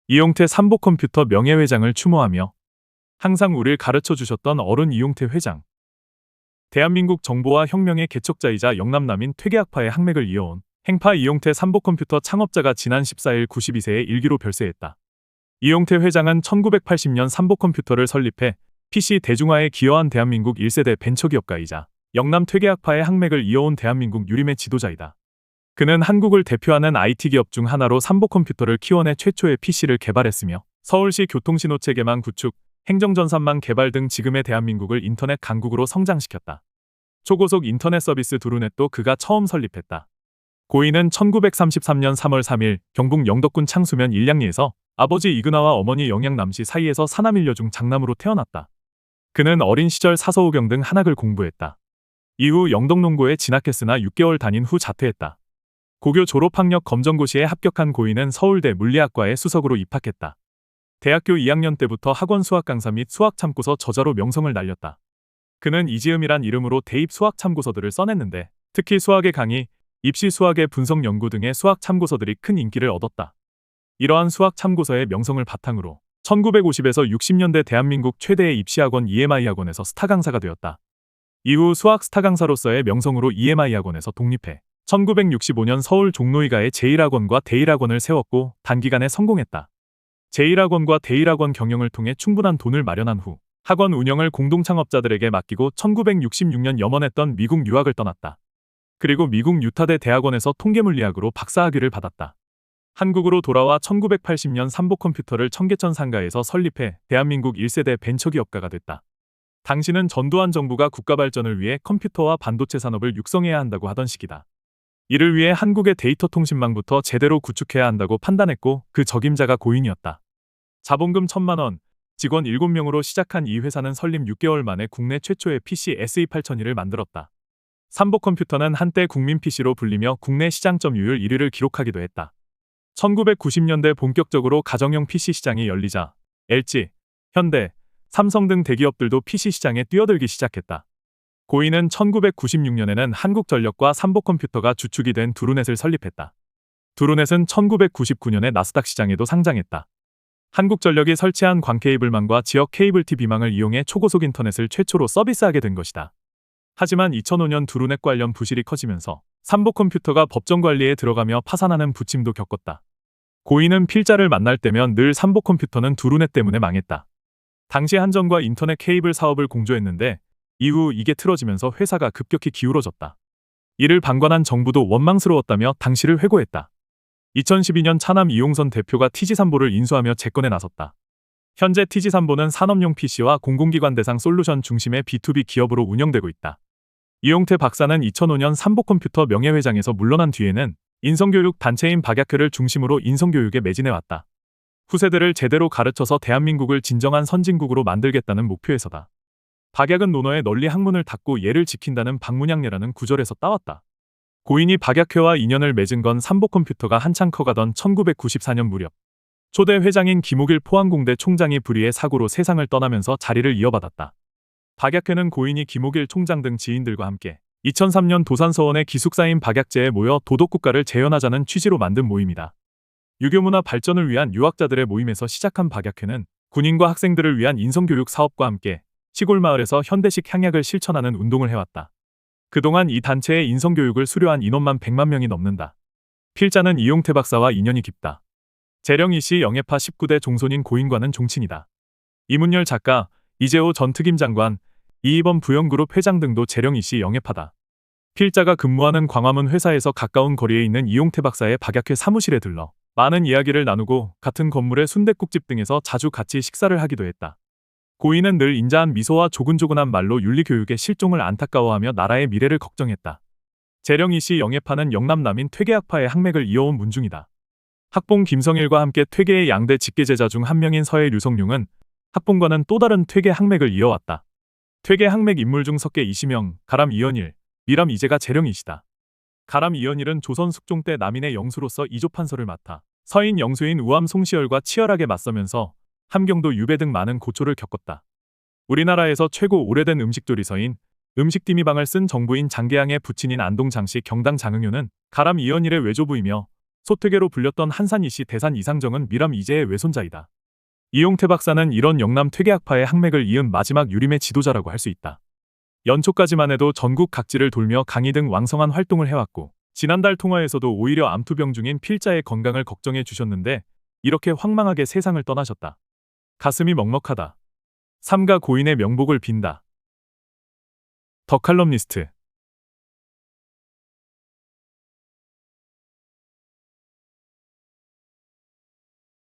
이용태 삼보컴퓨터 명예회장을 추모하며 항상 우릴 가르쳐 주셨던 어른 이용태 회장. 대한민국 정보화 혁명의 개척자이자 영남남인 퇴계학파의 항맥을 이어온 행파 이용태 삼보컴퓨터 창업자가 지난 14일 92세의 일기로 별세했다. 이용태 회장은 1980년 삼보컴퓨터를 설립해 PC 대중화에 기여한 대한민국 1세대 벤처기업가이자 영남 퇴계학파의 항맥을 이어온 대한민국 유림의 지도자이다. 그는 한국을 대표하는 IT 기업 중 하나로 삼보컴퓨터를 키워내 최초의 PC를 개발했으며 서울시 교통신호체계망 구축, 행정전산망 개발 등 지금의 대한민국을 인터넷 강국으로 성장시켰다. 초고속 인터넷 서비스 두루넷도 그가 처음 설립했다. 고인은 1933년 3월 3일 경북 영덕군 창수면 일량리에서 아버지 이근화와 어머니 영양남씨 사이에서 사남일녀 중 장남으로 태어났다. 그는 어린 시절 사서오경 등 한학을 공부했다. 이후 영덕농고에 진학했으나 6개월 다닌 후 자퇴했다. 고교 졸업학력 검정고시에 합격한 고인은 서울대 물리학과에 수석으로 입학했다. 대학교 2학년 때부터 학원 수학 강사 및 수학 참고서 저자로 명성을 날렸다. 그는 이지음이란 이름으로 대입 수학 참고서들을 써냈는데 특히 수학의 강의, 입시 수학의 분석 연구 등의 수학 참고서들이 큰 인기를 얻었다. 이러한 수학 참고서의 명성을 바탕으로 1950에서 60년대 대한민국 최대의 입시학원 EMI 학원에서 스타 강사가 되었다. 이후 수학 스타 강사로서의 명성으로 EMI 학원에서 독립해 1965년 서울 종로이가에 제1학원과 대1학원을 세웠고 단기간에 성공했다. 제1학원과 대1학원 경영을 통해 충분한 돈을 마련한 후 학원 운영을 공동 창업자들에게 맡기고 1966년 염원했던 미국 유학을 떠났다. 그리고 미국 유타대 대학원에서 통계물리학으로 박사학위를 받았다. 한국으로 돌아와 1980년 삼보컴퓨터를 청계천 상가에서 설립해 대한민국 1세대 벤처기업가가 됐다. 당시는 전두환 정부가 국가 발전을 위해 컴퓨터와 반도체 산업을 육성해야 한다고 하던 시기다. 이를 위해 한국의 데이터통신망부터 제대로 구축해야 한다고 판단했고 그 적임자가 고인이었다. 자본금 1,000만 원, 직원 7명으로 시작한 이 회사는 설립 6개월 만에 국내 최초의 PC SE8001을 만들었다. 삼보컴퓨터는 한때 국민 PC로 불리며 국내 시장 점유율 1위를 기록하기도 했다. 1990년대 본격적으로 가정용 PC 시장이 열리자 LG, 현대, 삼성 등 대기업들도 PC 시장에 뛰어들기 시작했다. 고인은 1996년에는 한국전력과 삼보컴퓨터가 주축이 된 두루넷을 설립했다. 두루넷은 1999년에 나스닥 시장에도 상장했다. 한국전력이 설치한 광케이블망과 지역 케이블 TV망을 이용해 초고속 인터넷을 최초로 서비스하게 된 것이다. 하지만 2005년 두루넷 관련 부실이 커지면서 삼보컴퓨터가 법정 관리에 들어가며 파산하는 부침도 겪었다. 고인은 필자를 만날 때면 늘 삼보컴퓨터는 두루넷 때문에 망했다. 당시 한전과 인터넷 케이블 사업을 공조했는데 이후 이게 틀어지면서 회사가 급격히 기울어졌다. 이를 방관한 정부도 원망스러웠다며 당시를 회고했다. 2012년 차남 이용선 대표가 TG삼보를 인수하며 재건에 나섰다. 현재 TG삼보는 산업용 PC와 공공기관 대상 솔루션 중심의 B2B 기업으로 운영되고 있다. 이용태 박사는 2005년 삼보컴퓨터 명예회장에서 물러난 뒤에는 인성교육 단체인 박약회를 중심으로 인성교육에 매진해왔다. 후세대를 제대로 가르쳐서 대한민국을 진정한 선진국으로 만들겠다는 목표에서다. 박약은 논어에 널리 학문을 닫고 예를 지킨다는 박문양례라는 구절에서 따왔다. 고인이 박약회와 인연을 맺은 건 삼보컴퓨터가 한창 커가던 1994년 무렵. 초대 회장인 김옥일 포항공대 총장이 불의의 사고로 세상을 떠나면서 자리를 이어받았다. 박약회는 고인이 김옥일 총장 등 지인들과 함께 2003년 도산서원의 기숙사인 박약제에 모여 도덕국가를 재현하자는 취지로 만든 모임이다. 유교문화 발전을 위한 유학자들의 모임에서 시작한 박약회는 군인과 학생들을 위한 인성교육 사업과 함께 시골 마을에서 현대식 향약을 실천하는 운동을 해왔다. 그동안 이 단체의 인성교육을 수료한 인원만 100만 명이 넘는다. 필자는 이용태 박사와 인연이 깊다. 재령이씨 영예파 19대 종손인 고인과는 종친이다. 이문열 작가, 이재호 전 특임장관, 이희범 부영그룹 회장 등도 재령이씨 영예파다. 필자가 근무하는 광화문 회사에서 가까운 거리에 있는 이용태 박사의 박약회 사무실에 들러 많은 이야기를 나누고 같은 건물의 순댓국집 등에서 자주 같이 식사를 하기도 했다. 고인은 늘 인자한 미소와 조근조근한 말로 윤리교육의 실종을 안타까워하며 나라의 미래를 걱정했다. 재령이씨 영예파는 영남남인 퇴계학파의 항맥을 이어온 문중이다. 학봉 김성일과 함께 퇴계의 양대 직계제자 중 한 명인 서해 류성룡은 학봉과는 또 다른 퇴계 항맥을 이어왔다. 퇴계 항맥 인물 중 석계 이시명, 가람 이연일, 미람 이재가 재령이시다. 가람 이연일은 조선 숙종 때 남인의 영수로서 이조판서를 맡아 서인 영수인 우암 송시열과 치열하게 맞서면서 함경도 유배 등 많은 고초를 겪었다. 우리나라에서 최고 오래된 음식조리서인 음식디미방을 쓴 정부인 장계양의 부친인 안동 장씨 경당 장흥효는 가람 이연일의 외조부이며 소퇴계로 불렸던 한산 이씨 대산 이상정은 미람 이재의 외손자이다. 이용태 박사는 이런 영남 퇴계학파의 항맥을 이은 마지막 유림의 지도자라고 할 수 있다. 연초까지만 해도 전국 각지를 돌며 강의 등 왕성한 활동을 해왔고 지난달 통화에서도 오히려 암투병 중인 필자의 건강을 걱정해 주셨는데 이렇게 황망하게 세상을 떠나셨다. 가슴이 먹먹하다. 삼가 고인의 명복을 빈다. 더 칼럼니스트